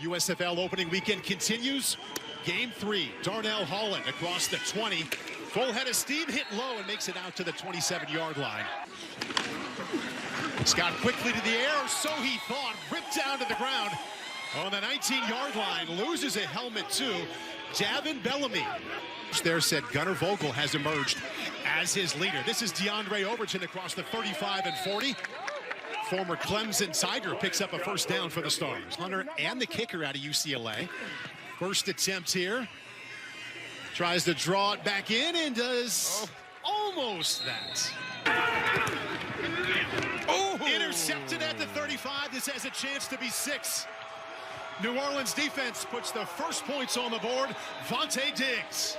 USFL opening weekend continues. Game 3, Darnell Holland across the 20. Full head of steam, hit low and makes it out to the 27-yard line. Scott quickly to the air, or so he thought, ripped down to the ground on the 19-yard line, loses a helmet too. Javin Bellamy there said Gunnar Vogel has emerged as his leader. This is DeAndre Overton across the 35 and 40. Former Clemson Tiger picks up a first down for the Stars. Hunter and the kicker out of UCLA. First attempt here. Tries to draw it back in and does almost that. Oh! Intercepted at the 35. This has a chance to be 6. New Orleans defense puts the first points on the board. Vontae Diggs.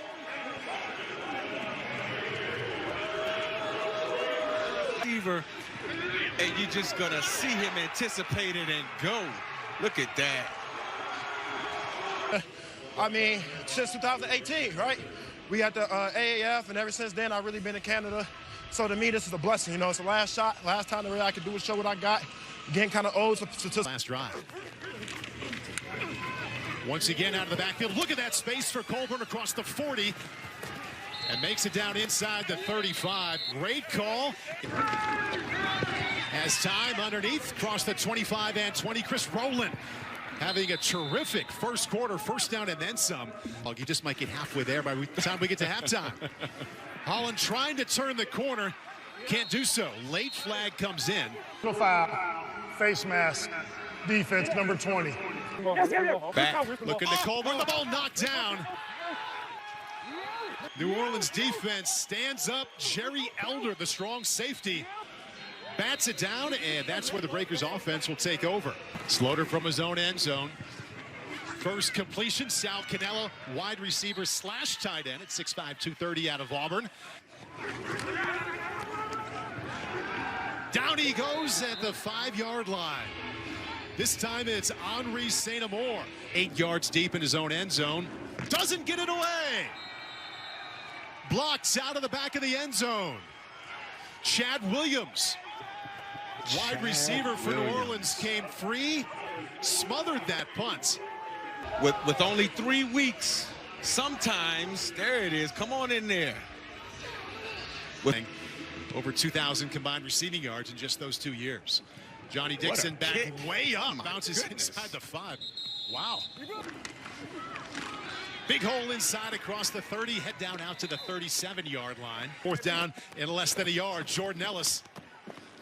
And you're just gonna see him anticipate it and go. Look at that. I mean, since 2018, right? We had the AAF, and ever since then, I've really been in Canada. So to me, this is a blessing. You know, it's the last shot, last time that really I could do is show what I got. Getting kind of old. Last drive. Once again out of the backfield. Look at that space for Colburn across the 40. And makes it down inside the 35. Great call. Has time underneath. Across the 25 and 20. Chris Rowland having a terrific first quarter, first down and then some. Well, you just might get halfway there by the time we get to halftime. Holland trying to turn the corner. Can't do so. Late flag comes in. Foul, face mask, defense, number 20. Back, looking to Colburn, the ball knocked down. New Orleans defense stands up. Jerry Elder, the strong safety, bats it down, and that's where the Breakers offense will take over. Slaughter from his own end zone. First completion, Sal Cannella, wide receiver slash tight end at 6'5", 230 out of Auburn. Down he goes at the 5-yard line. This time it's Henri St. Amour. 8 yards deep in his own end zone. Doesn't get it away. Blocks out of the back of the end zone. Chad Williams, wide receiver for New Orleans, came free, smothered that punt. With only 3 weeks, sometimes, there it is, come on in there. Over 2,000 combined receiving yards in just those 2 years. Johnny Dixon back kick. Way up, bounces inside the 5. Wow. Big hole inside across the 30, head down out to the 37-yard line. Fourth down in less than a yard. Jordan Ellis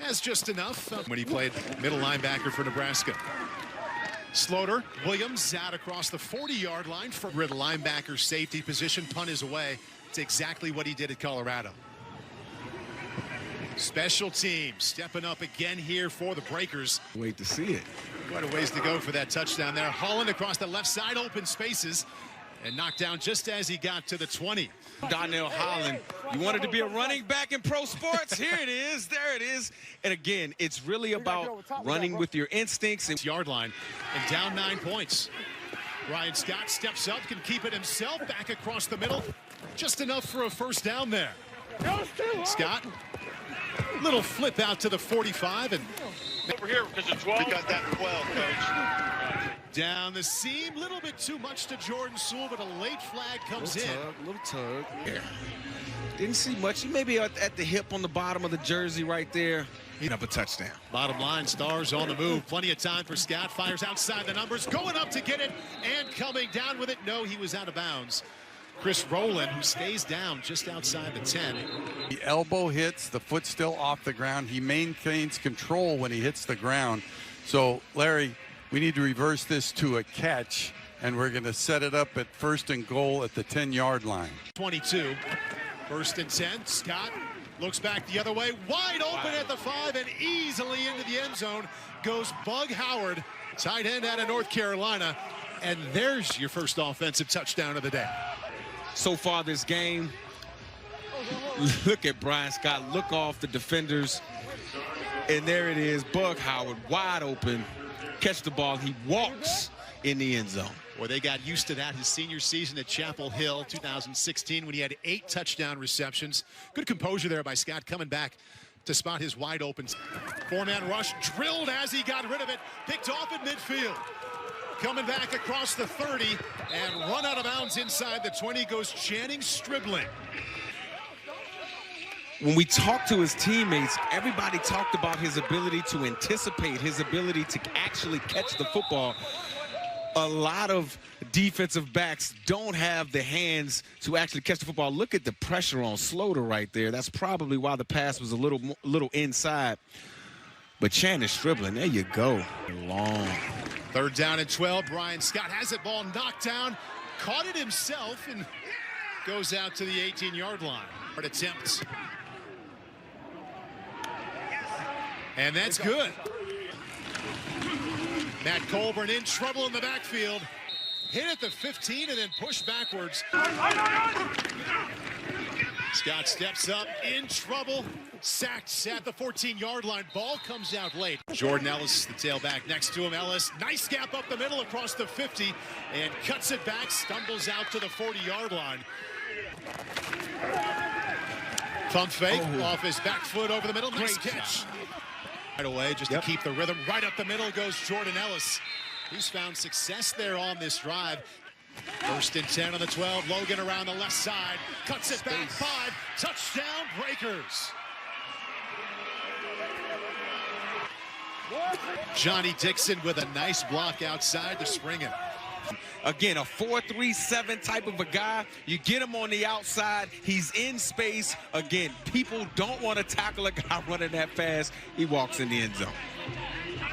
has just enough when he played middle linebacker for Nebraska. Slaughter, Williams out across the 40-yard line for the linebacker safety position. Punt is away. It's exactly what he did at Colorado. Special teams stepping up again here for the Breakers. Wait to see it. Quite a ways to go for that touchdown there. Holland across the left side, open spaces, and knocked down just as he got to the 20. Darnell Holland, you wanted to be a running back in pro sports? Here it is, there it is. And again, it's really about running with your instincts. Yard line and down 9 points. Ryan Scott steps up, can keep it himself, back across the middle. Just enough for a first down there. Scott, little flip out to the 45 and over here because it's 12. We got that 12, coach. Down the seam, a little bit too much to Jordan Sewell, but a late flag comes in. Little tug. Yeah. Didn't see much. He may be at the hip on the bottom of the jersey right there. He'd up a touchdown. Bottom line, Stars on the move. Plenty of time for Scott. Fires outside the numbers, going up to get it, and coming down with it. No, he was out of bounds. Chris Rowland, who stays down just outside the 10. The elbow hits, the foot still off the ground. He maintains control when he hits the ground. So, Larry, we need to reverse this to a catch, and we're going to set it up at 1st and goal at the 10-yard line. 22, 1st and 10. Scott looks back the other way, wide open at the 5, and easily into the end zone goes Bug Howard, tight end out of North Carolina. And there's your first offensive touchdown of the day. So far this game, look at Brian Scott, look off the defenders, and there it is, Bug Howard wide open, catch the ball, he walks in the end zone. Well, they got used to that his senior season at Chapel Hill, 2016, when he had 8 touchdown receptions. Good composure there by Scott, coming back to spot his wide open. 4-man rush, drilled as he got rid of it, picked off at midfield. coming back across the 30 and run out of bounds inside the 20 goes Channing Stribling. When we talked to his teammates, everybody talked about his ability to anticipate, his ability to actually catch the football. A lot of defensive backs don't have the hands to actually catch the football. Look at the pressure on Slaughter right there. That's probably why the pass was a little inside. But Channing Stribling, there you go. Long. 3rd down and 12. Brian Scott has it, ball knocked down, caught it himself, and goes out to the 18-yard line. Hard attempts. And that's good. Matt Colburn in trouble in the backfield. Hit at the 15 and then pushed backwards. Scott steps up, in trouble. Sacked at the 14-yard line. Ball comes out late. Jordan Ellis, the tailback next to him. Ellis, nice gap up the middle across the 50 and cuts it back, stumbles out to the 40-yard line. Pump fake off his back foot over the middle. Nice catch. Right away, just to keep the rhythm. Right up the middle goes Jordan Ellis. He's found success there on this drive. 1st and 10 on the 12. Logan around the left side. Cuts it back 5. Touchdown Breakers. Johnny Dixon with a nice block outside to spring it. Again, a 4-3-7 type of a guy. You get him on the outside. He's in space. Again, people don't want to tackle a guy running that fast. He walks in the end zone.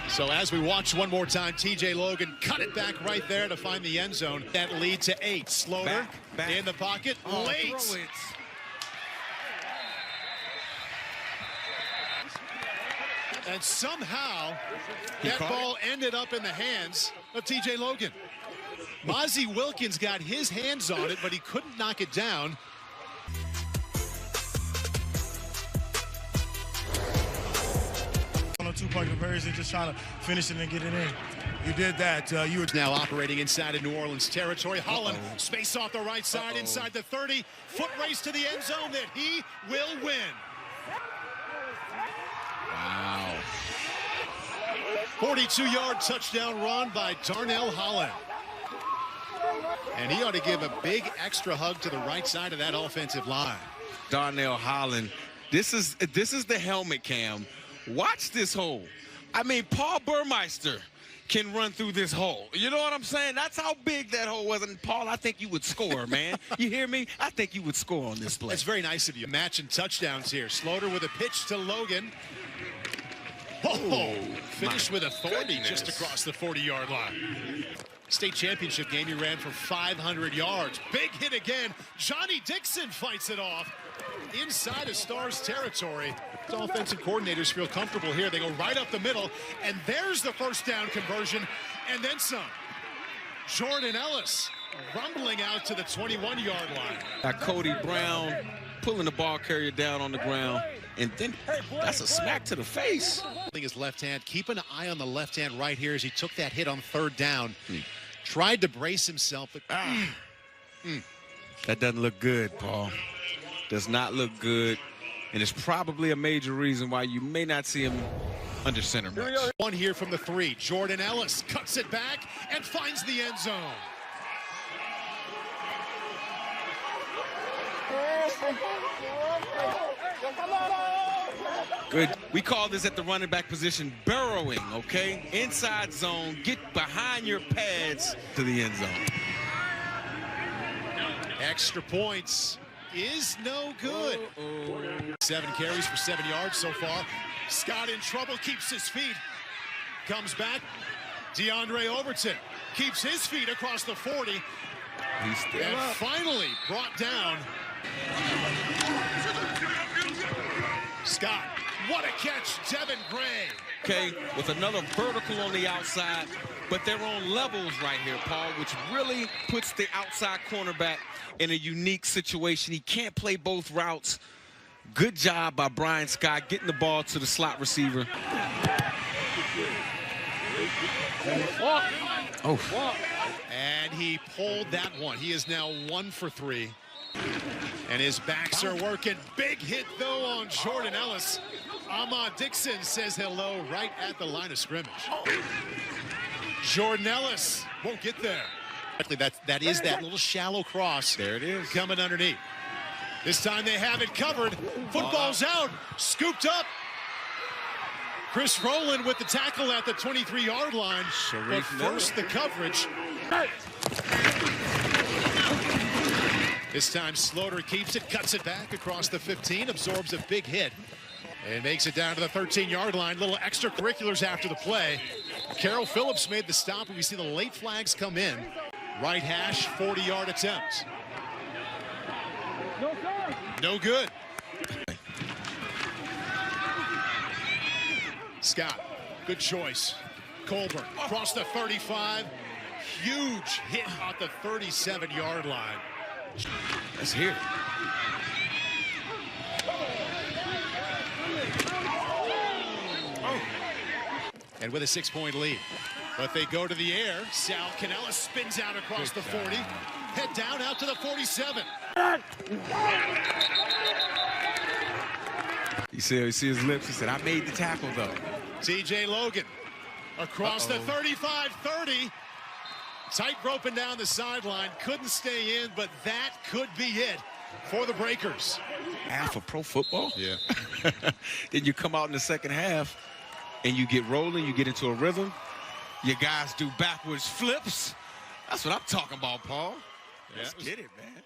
So as we watch one more time, TJ Logan cut it back right there to find the end zone. That lead to 8. Slaughter back. In the pocket. Late. Throw it. And somehow that ball ended up in the hands of TJ Logan. Mozzie Wilkins got his hands on it, but he couldn't knock it down. On a 2-point conversion, just trying to finish it and get it in. You did that. You were Now operating inside of New Orleans territory. Holland, space off the right side, inside the 30. Foot race to the end zone that he will win. Wow. 42-yard touchdown run by Darnell Holland. And he ought to give a big extra hug to the right side of that offensive line. Darnell Holland. This is the helmet cam. Watch this hole. I mean, Paul Burmeister can run through this hole. You know what I'm saying? That's how big that hole was. And Paul, I think you would score, man. You hear me? I think you would score on this play. That's very nice of you. Matching touchdowns here. Slaughter with a pitch to Logan. Oh, finished with authority just across the 40-yard line. State championship game, he ran for 500 yards. Big hit again. Johnny Dixon fights it off inside of Stars territory. The offensive coordinators feel comfortable here. They go right up the middle, and there's the 1st down conversion, and then some. Jordan Ellis rumbling out to the 21-yard line. Cody Brown pulling the ball carrier down on the ground, and then that's a smack to the face. His left hand, keep an eye on the left hand right here as he took that hit on 3rd down. Tried to brace himself, but That doesn't look good, Paul. Does not look good, and it's probably a major reason why you may not see him under center much. One here from the 3. Jordan Ellis cuts it back and finds the end zone. Good. We call this at the running back position burrowing, okay? Inside zone, get behind your pads to the end zone. Extra points is no good. 7 carries for 7 yards so far. Scott in trouble, keeps his feet. Comes back. DeAndre Overton keeps his feet across the 40. He's still And up. finally brought down. Scott, what a catch, Devin Gray. Okay, with another vertical on the outside, but they're on levels right here, Paul, which really puts the outside cornerback in a unique situation. He can't play both routes. Good job by Brian Scott getting the ball to the slot receiver. Oh. And he pulled that one. He is now 1 for 3. And his backs are working. Big hit, though, on Jordan Ellis. Ahmad Dixon says hello right at the line of scrimmage. Jordan Ellis won't get there. That is that little shallow cross. There it is. Coming underneath. This time they have it covered. Football's out. Scooped up. Chris Rowland with the tackle at the 23-yard line. But first the coverage. This time Slaughter keeps it, cuts it back across the 15, absorbs a big hit, and makes it down to the 13-yard line. Little extracurriculars after the play. Carroll Phillips made the stop, and we see the late flags come in. Right hash, 40-yard attempt. No good. Scott, good choice. Colburn across the 35. Huge hit at the 37-yard line. Let's hear it. And with a 6-point lead. But they go to the air. Sal Cannella spins out across the 40. Head down out to the 47. You see his lips. He said, I made the tackle, though. TJ Logan across the 35-30. Tight roping down the sideline. Couldn't stay in, but that could be it for the Breakers. Half of pro football? Yeah. Then you come out in the second half and you get rolling, you get into a rhythm. Your guys do backwards flips. That's what I'm talking about, Paul. Let's get it, man.